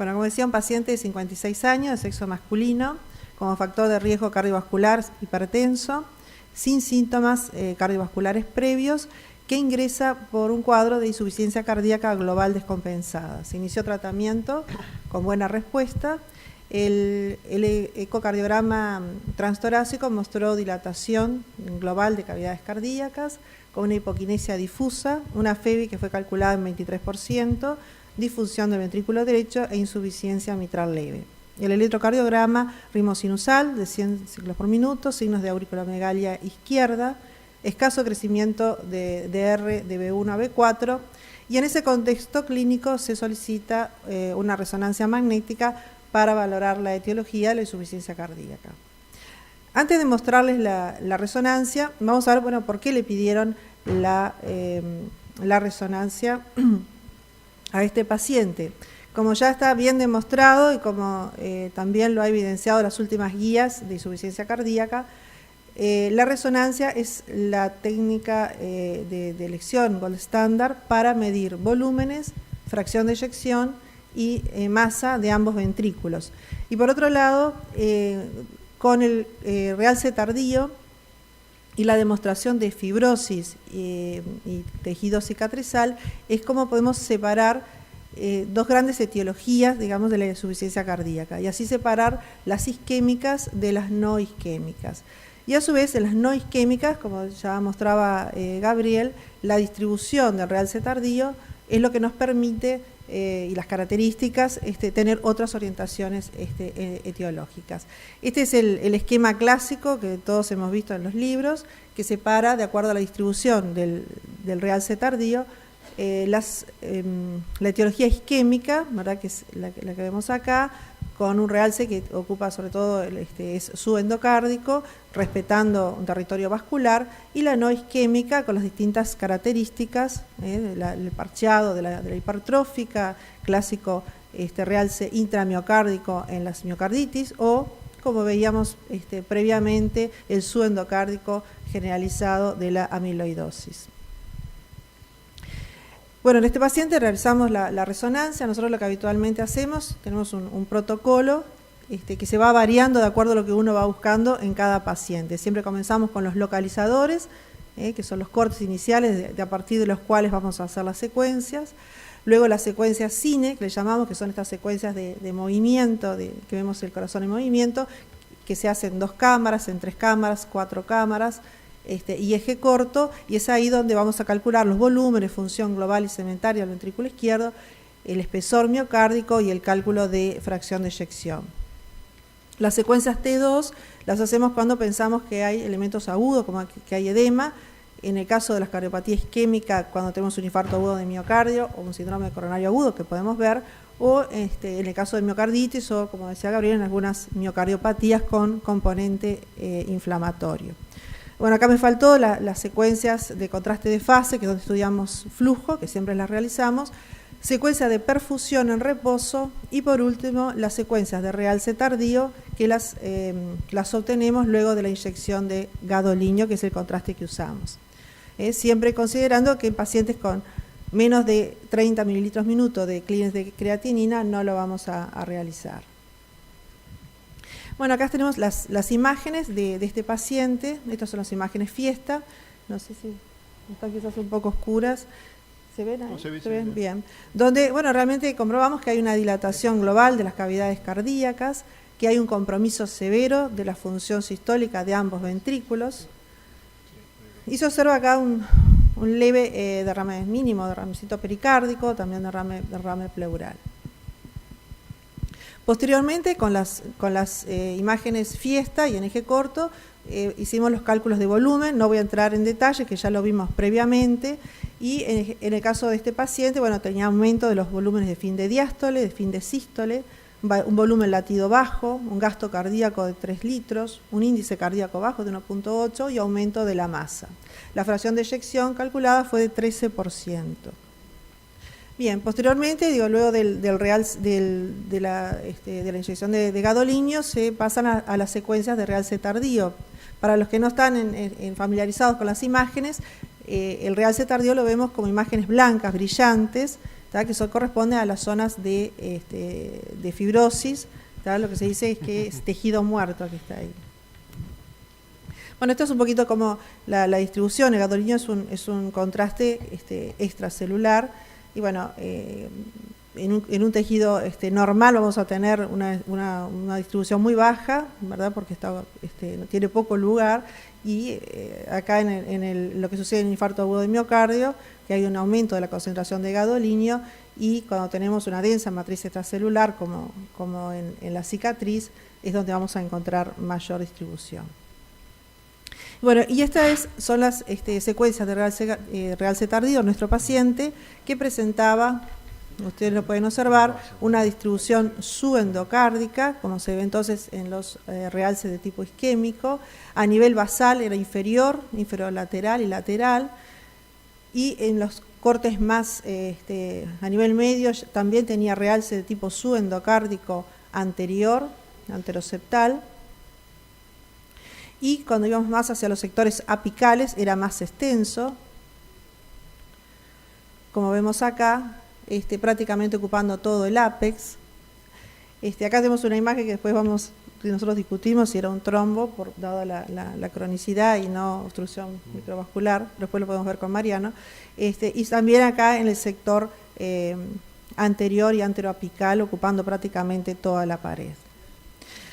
Bueno, como decía, un paciente de 56 años, de sexo masculino, como factor de riesgo cardiovascular hipertenso, sin síntomas cardiovasculares previos, que ingresa por un cuadro de insuficiencia cardíaca global descompensada. Se inició tratamiento con buena respuesta. El ecocardiograma transtorácico mostró dilatación global de cavidades cardíacas, con una hipoquinesia difusa, una FEBI que fue calculada en 23%, disfunción del ventrículo derecho e insuficiencia mitral leve. El electrocardiograma ritmo sinusal de 100 ciclos por minuto, signos de auriculomegalia izquierda, escaso crecimiento de DR de B1 a B4, y en ese contexto clínico se solicita una resonancia magnética para valorar la etiología de la insuficiencia cardíaca. Antes de mostrarles la resonancia, vamos a ver, bueno, por qué le pidieron la resonancia a este paciente. Como ya está bien demostrado y como también lo ha evidenciado las últimas guías de insuficiencia cardíaca, la resonancia es la técnica de elección gold estándar para medir volúmenes, fracción de eyección y masa de ambos ventrículos. Y por otro lado, con el realce tardío y la demostración de fibrosis y tejido cicatrizal, es como podemos separar dos grandes etiologías, digamos, de la insuficiencia cardíaca, y así separar las isquémicas de las no isquémicas. Y a su vez, en las no isquémicas, como ya mostraba Gabriel, la distribución del realce tardío es lo que nos permite, y las características, tener otras orientaciones etiológicas. Este es el esquema clásico que todos hemos visto en los libros, que separa, de acuerdo a la distribución del realce tardío, la etiología isquémica, ¿verdad?, que es la que vemos acá, con un realce que ocupa sobre todo es subendocárdico, respetando un territorio vascular, y la no isquémica con las distintas características, el parcheado de la hipertrófica, clásico realce intramiocárdico en las miocarditis, o como veíamos previamente, el subendocárdico generalizado de la amiloidosis. Bueno, en este paciente realizamos la resonancia. Nosotros lo que habitualmente hacemos, tenemos un protocolo que se va variando de acuerdo a lo que uno va buscando en cada paciente. Siempre comenzamos con los localizadores, que son los cortes iniciales a partir de los cuales vamos a hacer las secuencias. Luego las secuencias cine, que le llamamos, que son estas secuencias de movimiento, que vemos el corazón en movimiento, que se hacen en 2 cámaras, en 3 cámaras, 4 cámaras, y eje corto, y es ahí donde vamos a calcular los volúmenes, función global y segmentaria del ventrículo izquierdo, el espesor miocárdico y el cálculo de fracción de eyección. Las secuencias T2 las hacemos cuando pensamos que hay elementos agudos, como que hay edema. En el caso de la cardiopatía isquémica, cuando tenemos un infarto agudo de miocardio o un síndrome coronario agudo que podemos ver, o en el caso de miocarditis o, como decía Gabriel, en algunas miocardiopatías con componente inflamatorio. Bueno, acá me faltó las secuencias de contraste de fase, que es donde estudiamos flujo, que siempre las realizamos, secuencia de perfusión en reposo y por último las secuencias de realce tardío, que las obtenemos luego de la inyección de gadolinium, que es el contraste que usamos. Siempre considerando que en pacientes con menos de 30 mililitros minuto de clearance de creatinina no lo vamos a realizar. Bueno, acá tenemos las imágenes de este paciente. Estas son las imágenes fiesta. No sé si están quizás un poco oscuras. ¿Se ven ahí? No, se ven bien. Donde, bueno, realmente comprobamos que hay una dilatación global de las cavidades cardíacas, que hay un compromiso severo de la función sistólica de ambos ventrículos. Y se observa acá un leve derrame mínimo, derramecito pericárdico, también derrame pleural. Posteriormente, con las imágenes fiesta y en eje corto, hicimos los cálculos de volumen. No voy a entrar en detalle, que ya lo vimos previamente, y en el caso de este paciente, bueno, tenía aumento de los volúmenes de fin de diástole, de fin de sístole, un volumen latido bajo, un gasto cardíaco de 3 litros, un índice cardíaco bajo de 1.8 y aumento de la masa. La fracción de eyección calculada fue de 13%. Bien, posteriormente, luego de la inyección de gadolinium, se pasan a las secuencias de realce tardío. Para los que no están familiarizados con las imágenes, el realce tardío lo vemos como imágenes blancas, brillantes, que eso corresponde a las zonas de fibrosis, lo que se dice es que es tejido muerto que está ahí. Bueno, esto es un poquito como la distribución. El gadolinio es un contraste extracelular y bueno, en un tejido normal vamos a tener una distribución muy baja, ¿verdad? Porque tiene poco lugar y acá en lo que sucede en el infarto agudo de miocardio, que hay un aumento de la concentración de gadolinio y cuando tenemos una densa matriz extracelular como en la cicatriz es donde vamos a encontrar mayor distribución. Bueno, y estas son las secuencias de realce tardío en nuestro paciente que presentaba, ustedes lo pueden observar, una distribución subendocárdica, como se ve entonces en los realces de tipo isquémico. A nivel basal era inferior lateral y lateral, y en los cortes más a nivel medio también tenía realce de tipo subendocárdico anteroseptal. Y cuando íbamos más hacia los sectores apicales era más extenso, como vemos acá, prácticamente ocupando todo el ápex. Acá tenemos una imagen que después nosotros discutimos si era un trombo, dada la cronicidad y no obstrucción microvascular, después lo podemos ver con Mariano, y también acá en el sector anterior y anteroapical, ocupando prácticamente toda la pared.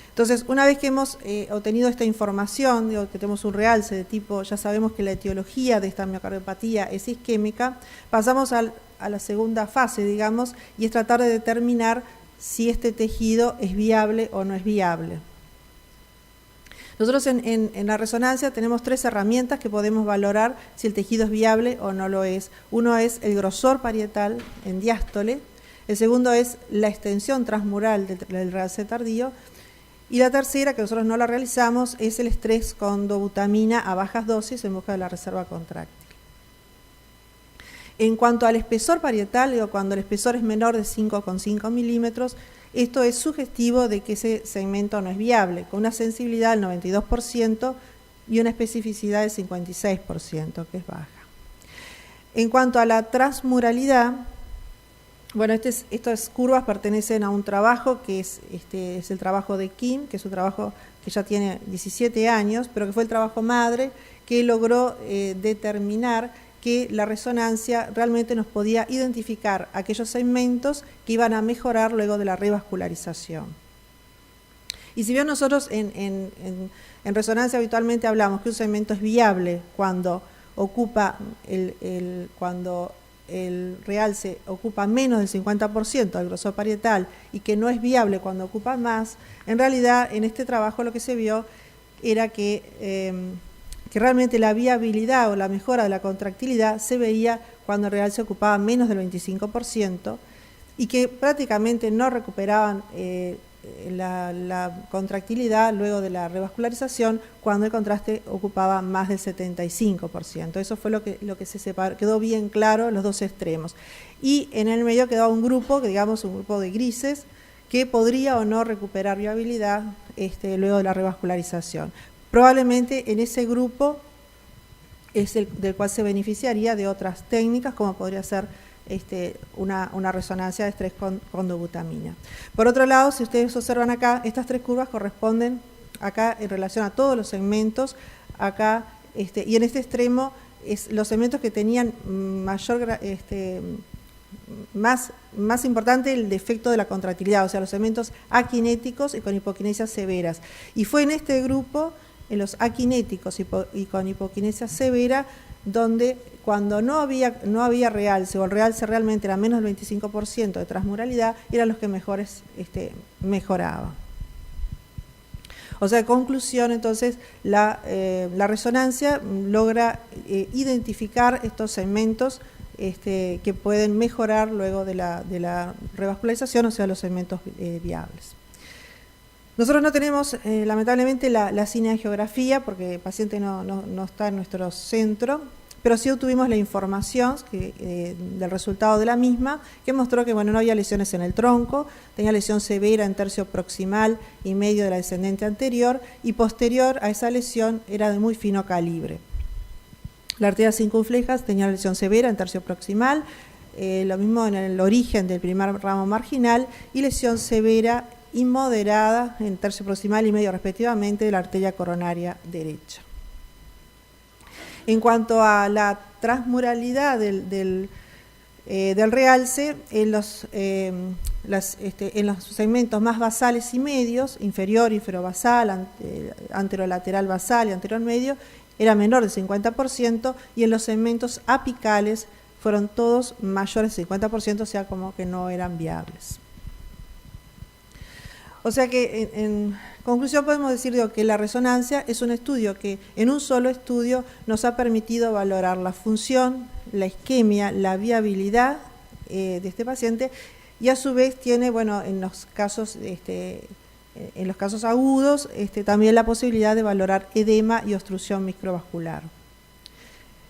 Entonces, una vez que hemos obtenido esta información, que tenemos un realce de tipo, ya sabemos que la etiología de esta miocardiopatía es isquémica, pasamos a la segunda fase, digamos, y es tratar de determinar si este tejido es viable o no es viable. Nosotros en la resonancia tenemos 3 herramientas que podemos valorar si el tejido es viable o no lo es. Uno es el grosor parietal en diástole, el segundo es la extensión transmural del realce tardío, y la tercera, que nosotros no la realizamos, es el estrés con dobutamina a bajas dosis en busca de la reserva contráctil. En cuanto al espesor parietal, cuando el espesor es menor de 5,5 milímetros, esto es sugestivo de que ese segmento no es viable, con una sensibilidad del 92% y una especificidad del 56%, que es baja. En cuanto a la transmuralidad, bueno, estas curvas pertenecen a un trabajo que es el trabajo de Kim, que es un trabajo que ya tiene 17 años, pero que fue el trabajo madre que logró determinar que la resonancia realmente nos podía identificar aquellos segmentos que iban a mejorar luego de la revascularización. Y si bien nosotros en resonancia habitualmente hablamos que un segmento es viable cuando ocupa cuando el realce ocupa menos del 50% del grosor parietal y que no es viable cuando ocupa más, en realidad en este trabajo lo que se vio era que realmente la viabilidad o la mejora de la contractilidad se veía cuando el realce ocupaba menos del 25% y que prácticamente no recuperaban la contractilidad luego de la revascularización cuando el contraste ocupaba más del 75%. Eso fue lo que se separó, quedó bien claro en los dos extremos. Y en el medio quedaba un grupo, que digamos un grupo de grises, que podría o no recuperar viabilidad luego de la revascularización. Probablemente en ese grupo es el del cual se beneficiaría de otras técnicas, como podría ser una resonancia de estrés con dobutamina. Por otro lado, si ustedes observan acá, estas 3 curvas corresponden acá en relación a todos los segmentos, acá y en este extremo los segmentos que tenían más importante el defecto de la contractilidad, o sea, los segmentos aquinéticos y con hipoquinesias severas. Y fue en este grupo, en los aquinéticos y con hipoquinesia severa, donde cuando no había realce o el realce realmente era menos del 25% de transmuralidad, eran los que mejores mejoraban. O sea, conclusión, entonces, la resonancia logra identificar estos segmentos que pueden mejorar luego de la revascularización, o sea, los segmentos viables. Nosotros no tenemos, lamentablemente, la cineangiografía, porque el paciente no está en nuestro centro, pero sí obtuvimos la información del resultado de la misma, que mostró que no había lesiones en el tronco, tenía lesión severa en tercio proximal y medio de la descendente anterior, y posterior a esa lesión era de muy fino calibre. La arteria circunfleja tenía lesión severa en tercio proximal, lo mismo en el origen del primer ramo marginal, y lesión severa y moderada en tercio proximal y medio respectivamente de la arteria coronaria derecha. En cuanto a la transmuralidad del realce, en los segmentos más basales y medios, inferior, inferobasal, anterolateral basal y anterior medio, era menor del 50%, y en los segmentos apicales fueron todos mayores del 50%, o sea, como que no eran viables. O sea que, en conclusión, podemos decir que la resonancia es un estudio que en un solo estudio nos ha permitido valorar la función, la isquemia, la viabilidad de este paciente, y a su vez tiene, bueno, en los casos agudos, también la posibilidad de valorar edema y obstrucción microvascular.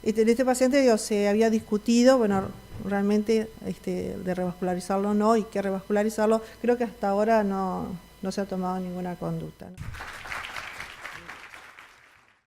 En este paciente se había discutido, bueno, realmente de revascularizarlo o no, y qué revascularizarlo. Creo que hasta ahora no se ha tomado ninguna conducta, ¿no?